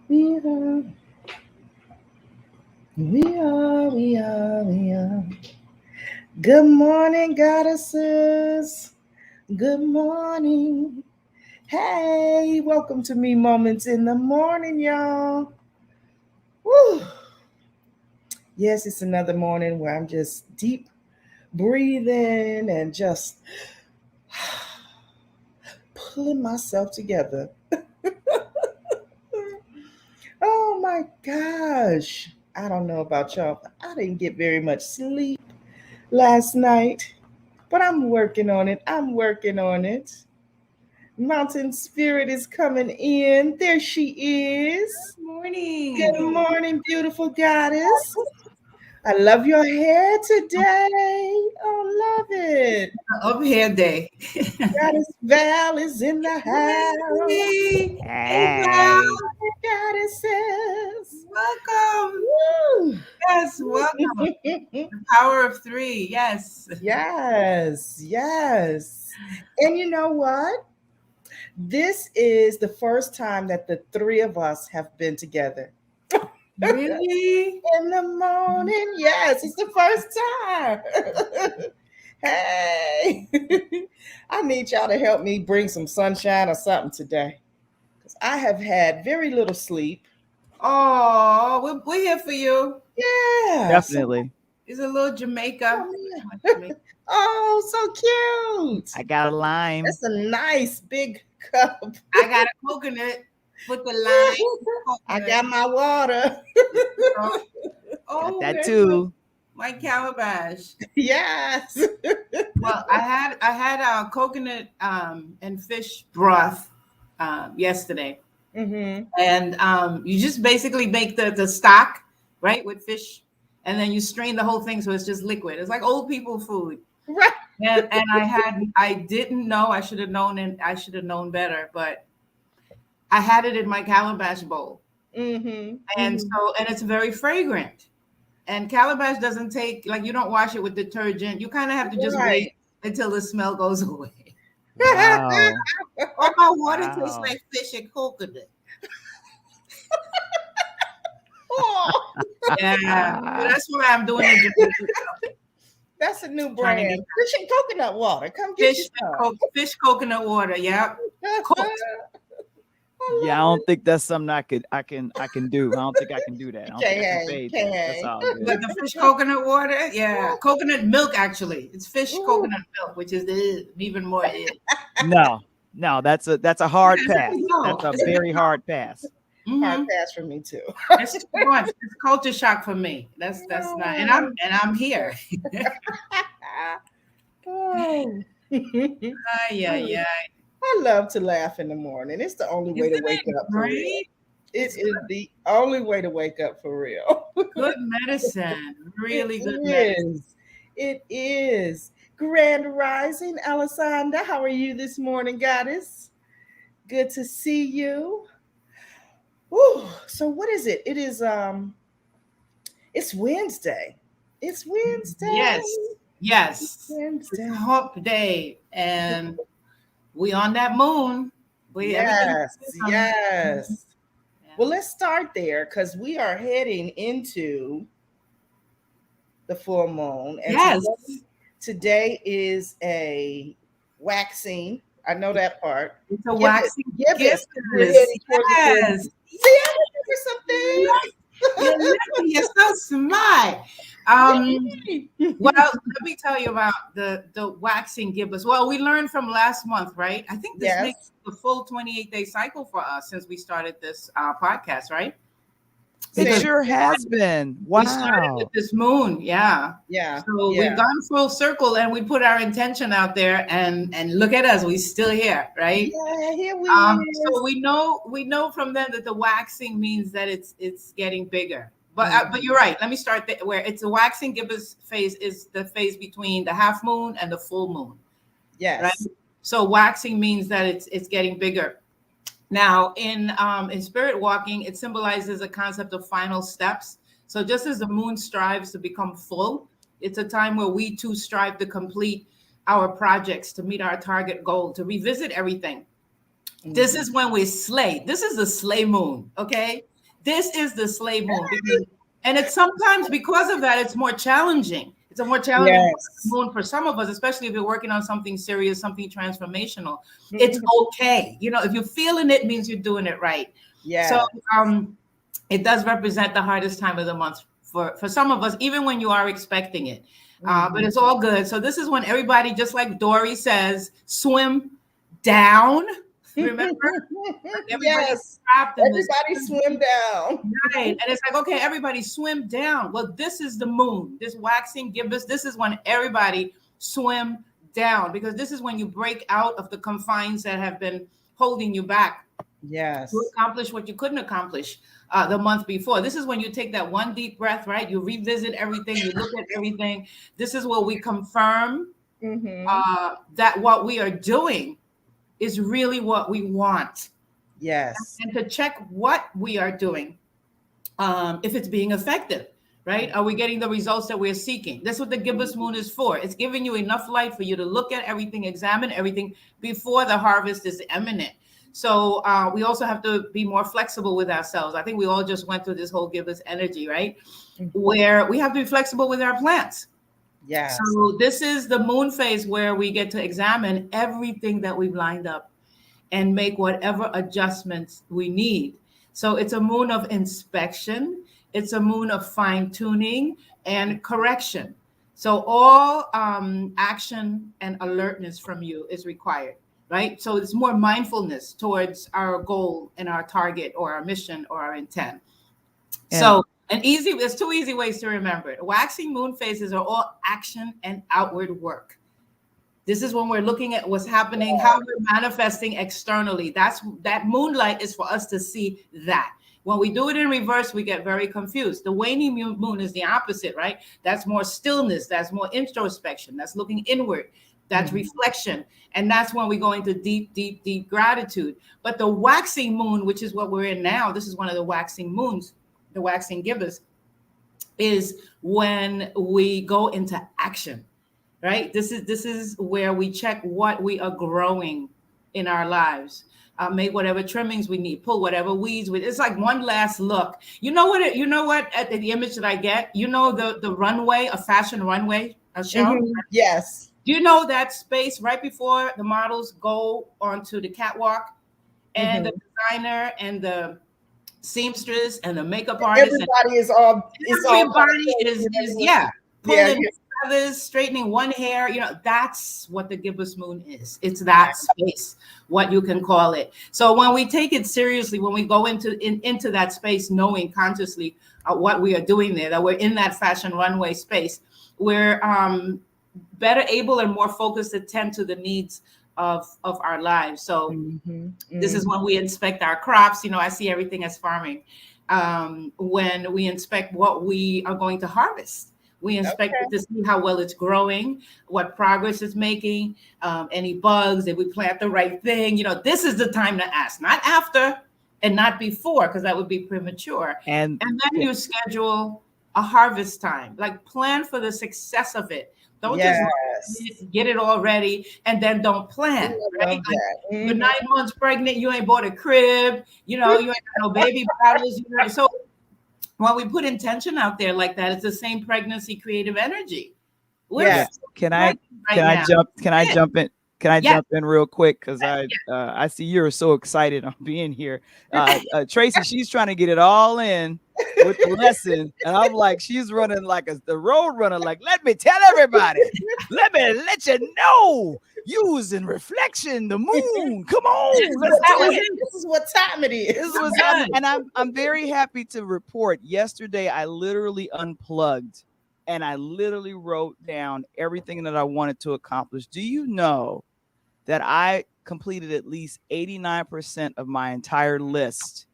We are, we are. Good morning, goddesses. Good morning. Hey, welcome to Me Moments in the Morning, y'all. Woo. Yes, it's another morning where I'm just deep breathing and just pulling myself together. Oh my gosh. I don't know about y'all, but I didn't get very much sleep last night, but I'm working on it. I'm working on it. Mountain Spirit is coming in. There she is. Morning. Good morning, beautiful goddess. I love your hair today. Oh, love it. Up here day. Goddess Val is in the house. Hey, hey, Val. Hey, Goddesses. Welcome. Woo. Yes, welcome. The power of three. Yes. Yes, yes. And you know what? This is the first time that the three of us have been together. Really? In the morning. Yes, it's the first time. Hey, I need y'all to help me bring some sunshine or something today because I have had very little sleep. Oh, we're here for you. Yeah. definitely. It's a little Jamaica. Yeah. Oh, so cute. I got a lime. That's a nice big cup. I got a coconut. Put the lime. I got my water. Got Oh, that where's too. my calabash? Yes. Well, I had a coconut and fish broth yesterday. Mm-hmm. And you just basically make the stock, right, with fish, and then you strain the whole thing so it's just liquid. It's like old people food. Right. And I didn't know, I should have known, and I should have known better, but I had it in my calabash bowl. Mm-hmm. And Mm-hmm. so, and it's very fragrant. And calabash doesn't take, like, you don't wash it with detergent. You kind of have to just Right. wait until the smell goes away. Wow. All my water tastes Wow. like fish and coconut. Oh, Yeah, so Ah, that's why I'm doing the Jamaican that's a new trying to brand. get Fish and coconut water. Come get you some. fish coconut water. Yep, cooked. I yeah, I love don't think that's something I can do. I don't think I can do that. I it. don't think I can Can't fade hang, that. That's can't all good. But the fish coconut water, yeah, coconut milk actually. It's fish Ooh. coconut milk, which is even more. No, no, that's a hard pass. No, That's a it's a big very hard pass. Hard mm-hmm. pass for me too. It's too much. It's culture shock for me. That's not, and I'm here. Oh. Ay, yeah, I yeah. I love to laugh in the morning. It's the only way Isn't to wake it up for real. great? It It's is the only way to wake up for real. good medicine. It Really good medicine. is. It is. Grand Rising, Alessandra. How are you this morning, goddess? Good to see you. Whew. So what is it? It's Wednesday. It's Wednesday. Yes, yes. It's Wednesday. hump day, and we on that moon. We everything. Yes, yes. Well, let's start there because we are heading into the full moon, and Yes, today is a waxing. I know that part. it's a Gibbous, waxing gibbous. We're gibbous. heading towards the full Yes, moon. See, I remember some you're things. lucky. You're so smart. Well, let me tell you about the waxing gibbous. Well, we learned from last month, right? I think this Yes, makes the full 28-day cycle for us since we started this podcast, right? It Because same. sure has been. we started with Wow. this moon, yeah. Yeah, So we've yeah, gone full circle, and we put our intention out there, and look at us, we still here, right? yeah. Here we is. So we know from them that the waxing means that it's getting bigger. But Mhm. you're right. Let me start there, where it's a waxing gibbous phase is the phase between the half moon and the full moon, right? Yes. So waxing means that it's getting bigger. Now, in spirit walking, it symbolizes a concept of final steps. So just as the moon strives to become full, it's a time where we too strive to complete our projects, to meet our target goal, to revisit everything. This Mhm. is when we slay. This is the slay moon, okay? This is the slave moon. And it's sometimes because of that, it's more challenging. It's a more challenging moon for some of us, especially if you're working on something serious, something transformational. It's okay. You know, if you're feeling it, means you're doing it right. Yeah. So it does represent the hardest time of the month for some of us, even when you are expecting it. But it's all good. So this is when everybody, just like Dory says, swim down. Remember? Yes. Everybody swim down. Right. And it's like, okay, everybody swim down. Well, this is the moon, this waxing gibbous. This is when everybody swim down, because this is when you break out of the confines that have been holding you back. Yes. To accomplish what you couldn't accomplish the month before. This is when you take that one deep breath, right? You revisit everything, you look at everything. This is where we confirm that what we are doing is really what we want. Yes. And to check what we are doing, if it's being effective, right? Are we getting the results that we're seeking? That's what the gibbous moon is for. It's giving you enough light for you to look at everything, examine everything before the harvest is imminent. So we also have to be more flexible with ourselves. I think we all just went through this whole gibbous energy, right? Where we have to be flexible with our plants. Yeah. So this is the moon phase where we get to examine everything that we've lined up and make whatever adjustments we need. So it's a moon of inspection. It's a moon of fine tuning and correction. So all action and alertness from you is required. Right? So it's more mindfulness towards our goal and our target or our mission or our intent. And there's two easy ways to remember it. Waxing moon phases are all action and outward work. This is when we're looking at what's happening, how we're manifesting externally. That moonlight is for us to see that. When we do it in reverse, we get very confused. The waning moon is the opposite, right? That's more stillness. That's more introspection. That's looking inward. That's reflection. And that's when we go into deep, deep, deep gratitude. But the waxing moon, which is what we're in now, this is one of the waxing moons, the waxing gibbous, is when we go into action, right? This is where we check what we are growing in our lives. Make whatever trimmings we need, pull whatever weeds. It's like one last look. You know what? At the image that I get, the runway, a fashion runway, a show. Yes. Do you know that space right before the models go onto the catwalk, and the designer and the seamstress and the makeup artist? Everybody is pulling feathers, straightening one hair. That's what the gibbous moon is. It's that space, what you can call it. So when we take it seriously, when we go into that space, knowing consciously what we are doing there, that we're in that fashion runway space, we're better able and more focused to tend to the needs of our lives. So this is when we inspect our crops. I see everything as farming. When we inspect what we are going to harvest, we inspect it to see how well it's growing, what progress it's making, any bugs, if we plant the right thing. This is the time to ask, not after and not before, because that would be premature. And then you schedule a harvest time, like plan for the success of it. Don't just get it all ready and then don't plan. Right? You're 9 months pregnant, you ain't bought a crib, you ain't got no baby bottles. So when we put intention out there like that, it's the same pregnancy creative energy. Can I jump in? Can I jump in real quick? Because I see you're so excited on being here. Tracy, she's trying to get it all in with the lesson. And I'm like, she's running like the road runner. Like, let me tell everybody. Let me let you know. Using reflection, the moon. Come on. This is what time it is. And I'm very happy to report. Yesterday, I literally unplugged. And I literally wrote down everything that I wanted to accomplish. Do you know that I completed at least 89% of my entire list?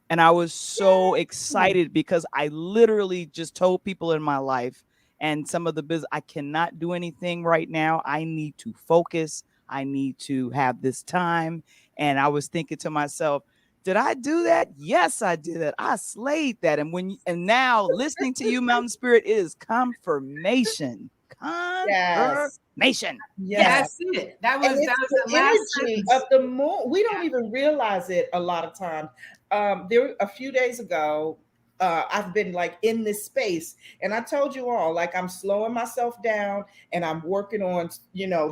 And I was so excited because I literally just told people in my life and some of the business, I cannot do anything right now. I need to focus. I need to have this time. And I was thinking to myself, did I do that? Yes, I did that. I slayed that. And now listening to you, Mountain Spirit, is confirmation. Confirmation. Yes. That's it. That was the last energy of the moon. We don't even realize it a lot of times. there a few days ago, I've been like in this space, and I told you all, like, I'm slowing myself down and I'm working on,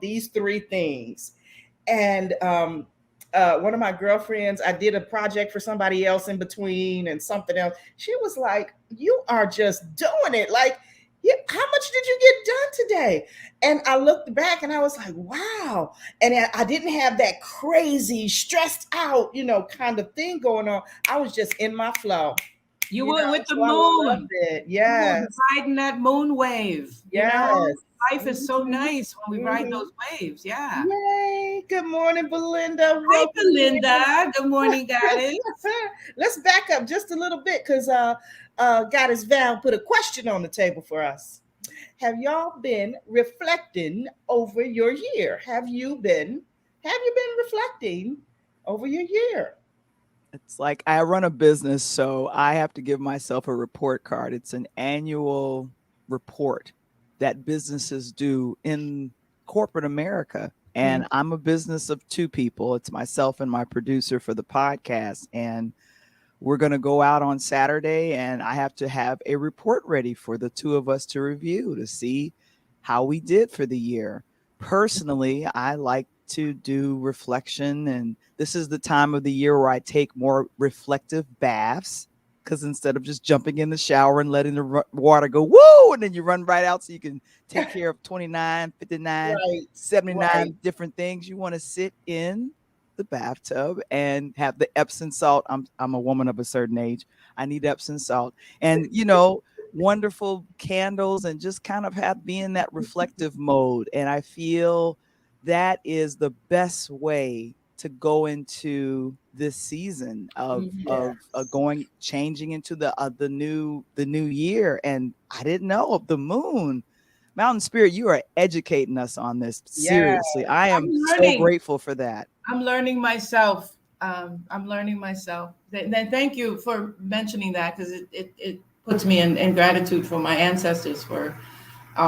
these three things. And one of my girlfriends, I did a project for somebody else in between and something else. She was like, "You are just doing it. Like, yeah, how much did you get done today?" And I looked back and I was like, wow. And I didn't have that crazy, stressed out, kind of thing going on. I was just in my flow. You were with the So I loved moon. it. You were Yes. riding that moon wave. Yes. Life is so nice when we ride Mhm. those waves. Yeah. Yay. Good morning, Belinda. Hi, Welcome in. Belinda. Good morning, Goddess. Let's back up just a little bit because Goddess Val put a question on the table for us. Have y'all been reflecting over your year? Have you been reflecting over your year? It's like I run a business, so I have to give myself a report card. It's an annual report that businesses do in corporate America. And I'm a business of two people. It's myself and my producer for the podcast. And we're going to go out on Saturday, and I have to have a report ready for the two of us to review to see how we did for the year. Personally, I like to do reflection, and this is the time of the year where I take more reflective baths, because instead of just jumping in the shower and letting the water go woo, and then you run right out so you can take care of 29, 59, Right, 79 right. different things, you want to sit in the bathtub and have the Epsom salt. I'm a woman of a certain age. I need Epsom salt, and wonderful candles, and just kind of be in that reflective mode. And I feel that is the best way to go into this season of changing into the new year. And I didn't know of the moon. Mountain Spirit, you are educating us on this. Seriously, Yes. I am so grateful for that. I'm learning myself. Then thank you for mentioning that, because it puts me in gratitude for my ancestors for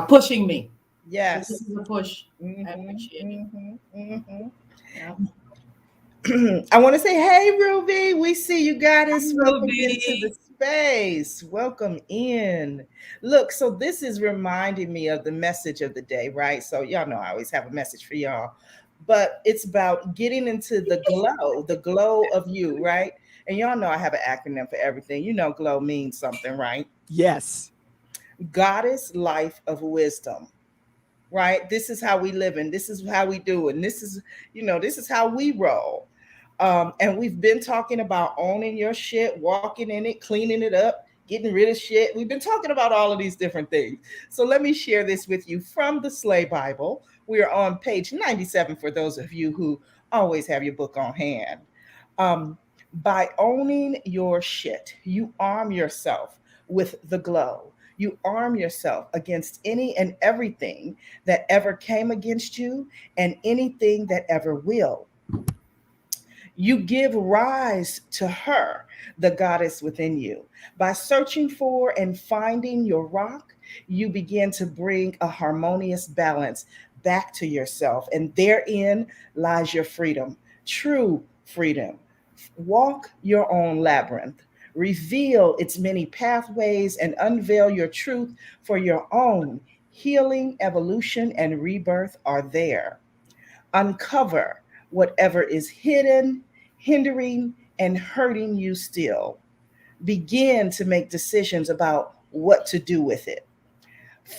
pushing me. Yes. So this is a push. Mm-hmm, I appreciate it. mm-hmm. Yeah. I want to say, hey, Ruby, we see you, Goddess. Hi, Welcome Ruby. into the space. Welcome in. Look, so this is reminding me of the message of the day, right? So y'all know I always have a message for y'all, but it's about getting into the glow of you, right? And y'all know I have an acronym for everything. Glow means something, right? Yes. Goddess life of wisdom. Right? This is how we live, and this is how we do, and this is how we roll. And we've been talking about owning your shit, walking in it, cleaning it up, getting rid of shit. We've been talking about all of these different things. So let me share this with you from the Slay Bible. We are on page 97 for those of you who always have your book on hand. By owning your shit, you arm yourself with the glow. You arm yourself against any and everything that ever came against you and anything that ever will. You give rise to her, the goddess within you. By searching for and finding your rock, you begin to bring a harmonious balance back to yourself. And therein lies your freedom, true freedom. Walk your own labyrinth. Reveal its many pathways and unveil your truth for your own. Healing, evolution, and rebirth are there. Uncover whatever is hidden, hindering, and hurting you still. Begin to make decisions about what to do with it.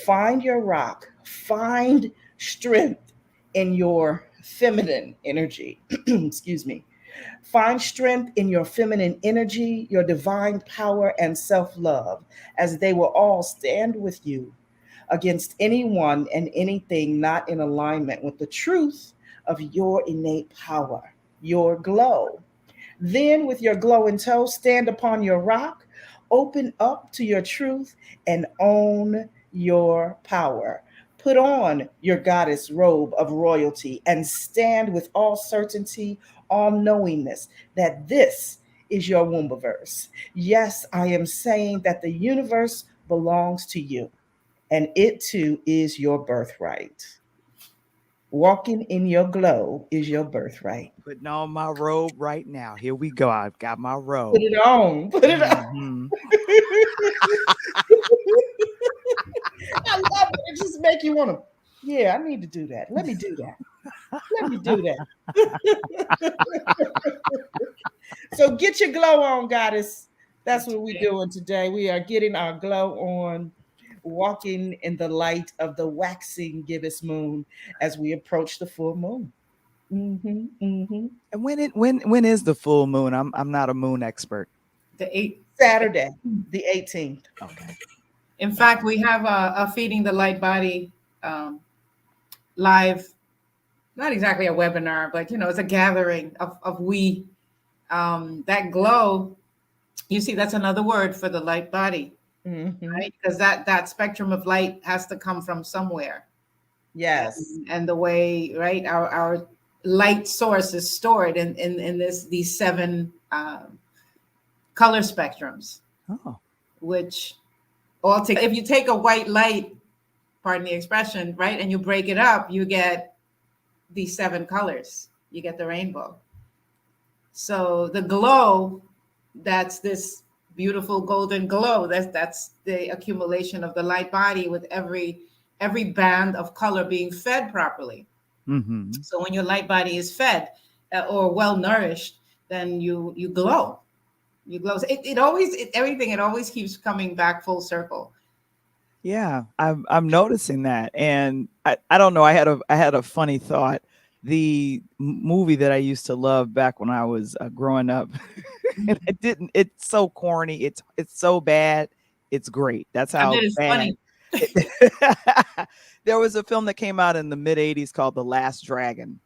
Find your rock, find strength in your feminine energy. Excuse me. Find strength in your feminine energy, your divine power, and self love, as they will all stand with you against anyone and anything not in alignment with the truth of your innate power, your glow. Then, with your glowing toe, stand upon your rock, open up to your truth, and own your power. Put on your goddess robe of royalty and stand with all certainty, all knowingness that this is your Wombiverse. Yes, I am saying that the universe belongs to you, and it too is your birthright. Walking in your glow is your birthright. Putting on my robe right now. Here we go. I've got my robe. Put it on. Put it on. Mhm. I love it. It just make you want to. Yeah, I need to do that. Let me do that. Let me do that. So get your glow on, goddess. That's what we're doing today. We are getting our glow on, walking in the light of the waxing gibbous moon as we approach the full moon. And when is the full moon? I'm not a moon expert. The 8th. Saturday, the 18th. Okay. In fact, we have a Feeding the Light Body live, not exactly a webinar, but it's a gathering of we. That glow, you see, that's another word for the light body, right? Because that spectrum of light has to come from somewhere. Yes. And the way, right, our light source is stored in these 7 color spectrums. Oh. Which if you take a white light, pardon the expression, right, and you break it up, you get these 7 colors. You get the rainbow. So the glow, that's this beautiful golden glow. That's the accumulation of the light body with every band of color being fed properly. Mm-hmm. So when your light body is fed or well nourished, then you glow. You glow. It always keeps coming back full circle. Yeah, I'm noticing that, and I don't know. I had a funny thought. The movie that I used to love back when I was growing up, and I didn't. It's so corny. It's so bad. It's great. That's how it's bad. funny. There was a film that came out in the mid '80s called The Last Dragon,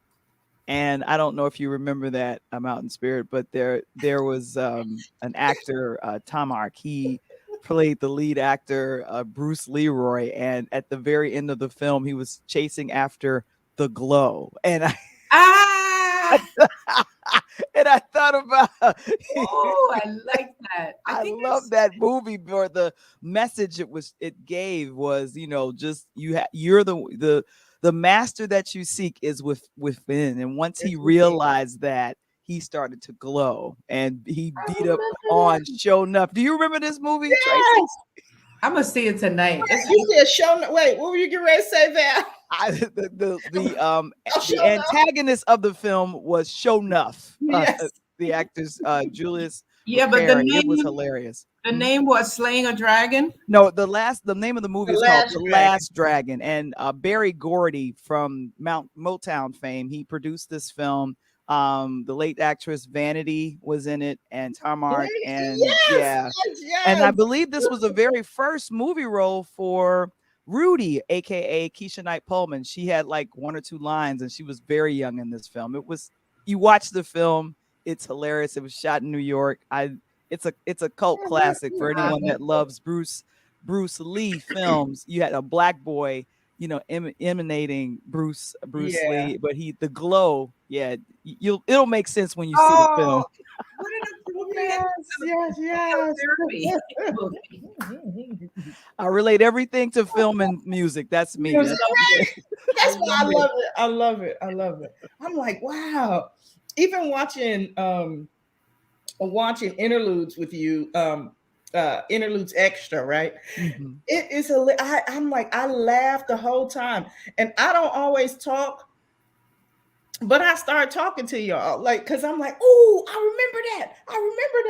and I don't know if you remember that. I'm out in spirit, but there was an actor, Tom Ark. He played the lead actor, Bruce Leroy, and at the very end of the film, he was chasing after the glow, and I thought about. Oh, I like that. I love that movie. For the message it gave was, just you're the master that you seek is within, and once he realized that, he started to glow, and he beat up on Show Enough. Do you remember this movie, Yes. Tracy? I'm gonna see it tonight. You said Show. Wait, what were you getting ready to say there? The antagonist of the film was Show Enough. Yes. The actors Julius. Yeah, but the name, it was hilarious. The name was Slaying a Dragon. No, the name of the movie is called The Last Dragon, and Barry Gordy from Motown fame, he produced this film. The late actress Vanity was in it, and Tamar, and yes. And I believe this was the very first movie role for Rudy, aka Keisha Knight Pullman. She had like 1 or 2 lines, and she was very young in this film. You watch the film, it's hilarious. It was shot in New York. It's a cult classic for anyone that loves Bruce Lee films. You had a black boy, emanating Bruce Lee, but the glow, it'll make sense when you see the film. Yes. I relate everything to film and music. That's me. That's why I love it. I love it. I'm like, wow. Even watching interludes with you, interludes extra, right? Mm-hmm. It is I'm like, I laugh the whole time, and I don't always talk, but I start talking to y'all, like, because I'm like, oh, I remember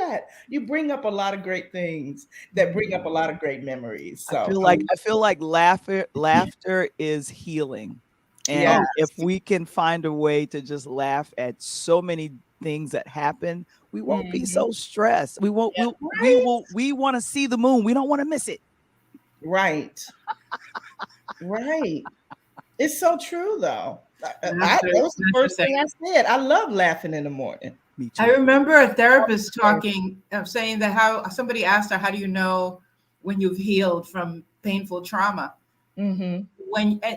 that. You bring up a lot of great things that bring up a lot of great memories. So I feel like laughter is healing, and if we can find a way to just laugh at so many things that happen, we won't be so stressed. We won't. We want to see the moon. We don't want to miss it. Right. Right. It's so true, though. That was the first thing I said. I love laughing in the morning. I remember a therapist saying that how somebody asked her, "How do you know when you've healed from painful trauma?" Mm-hmm.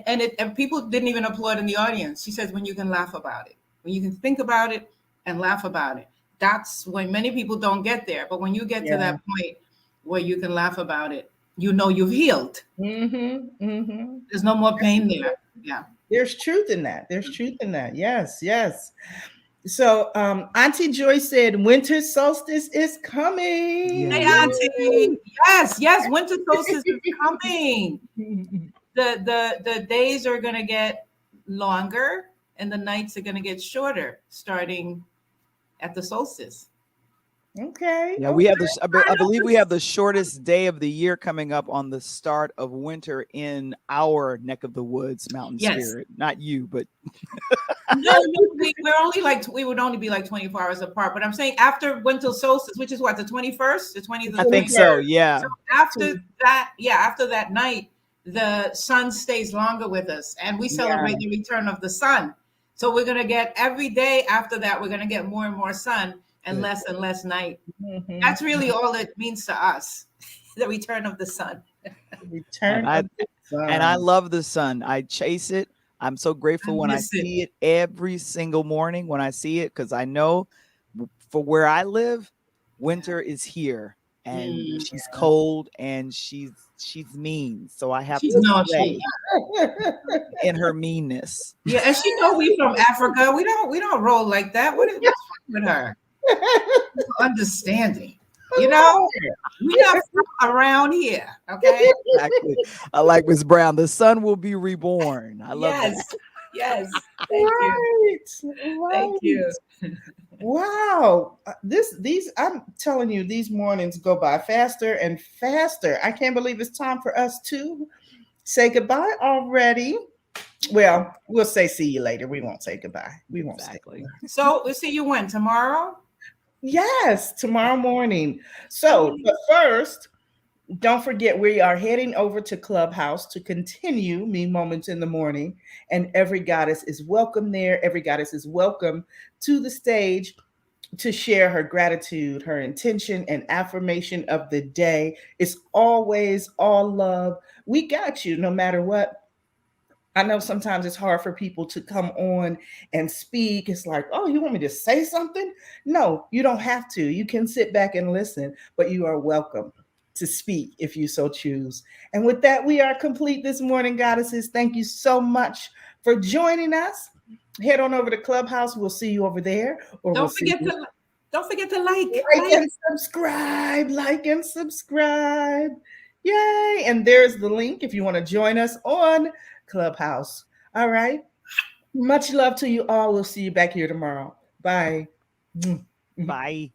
And people didn't even applaud in the audience. She says, "When you can laugh about it, when you can think about it and laugh about it." That's when many people don't get there. But when you get to that point where you can laugh about it, you've healed. Mm-hmm. Mm-hmm. There's no more pain there. Yeah. There's truth in that. There's truth in that. Yes, yes. So Auntie Joy said winter solstice is coming. Hey, Yeah. Auntie. Yes, yes. Winter solstice is coming. The days are gonna get longer and the nights are gonna get shorter starting at the solstice. Okay. Yeah, we have this. I believe we have the shortest day of the year coming up on the start of winter in our neck of the woods, Mountain Yes. Spirit. Not you, but No, we're only like we would only be like 24 hours apart. But I'm saying after winter solstice, which is what, the 21st, the 20th. I think so. Yeah. So after that, after that night, the sun stays longer with us, and we celebrate the return of the sun. So we're gonna get every day after that, we're gonna get more and more sun and less night. Mhm. That's really all it means to us, the return of the sun. Return of the sun. And I love the sun. I chase it. I'm so grateful when I miss it. see it every single morning when I see it, because I know for where I live, winter is here and she's cold and she's mean. So I have to stay in her meanness. Yeah, and she know we from Africa. We don't roll like that. What's wrong with her? Understanding. You know, we not from around here. Okay. Exactly. I like Miss Brown. The sun will be reborn. I love that. Yes. Thank you. Thank you. Wow. These I'm telling you, these mornings go by faster and faster. I can't believe it's time for us to say goodbye already. Well, we'll say see you later. We won't say goodbye. We won't say goodbye. So we'll see you when? Tomorrow? Yes, tomorrow morning. So, but first, don't forget we are heading over to Clubhouse to continue Me Moments in the Morning, and every goddess is welcome there. Every goddess is welcome to the stage to share her gratitude, her intention, and affirmation of the day. It's always all love. We got you no matter what. I know sometimes it's hard for people to come on and speak. It's like, oh, you want me to say something? No, you don't have to. You can sit back and listen, but you are welcome to speak if you so choose. And with that, we are complete this morning, goddesses. Thank you so much for joining us. Head on over to Clubhouse. We'll see you over there. Or don't forget to like and subscribe. Like and subscribe. Yay. And there's the link if you want to join us on Clubhouse. All right. Much love to you all. We'll see you back here tomorrow. Bye. Bye.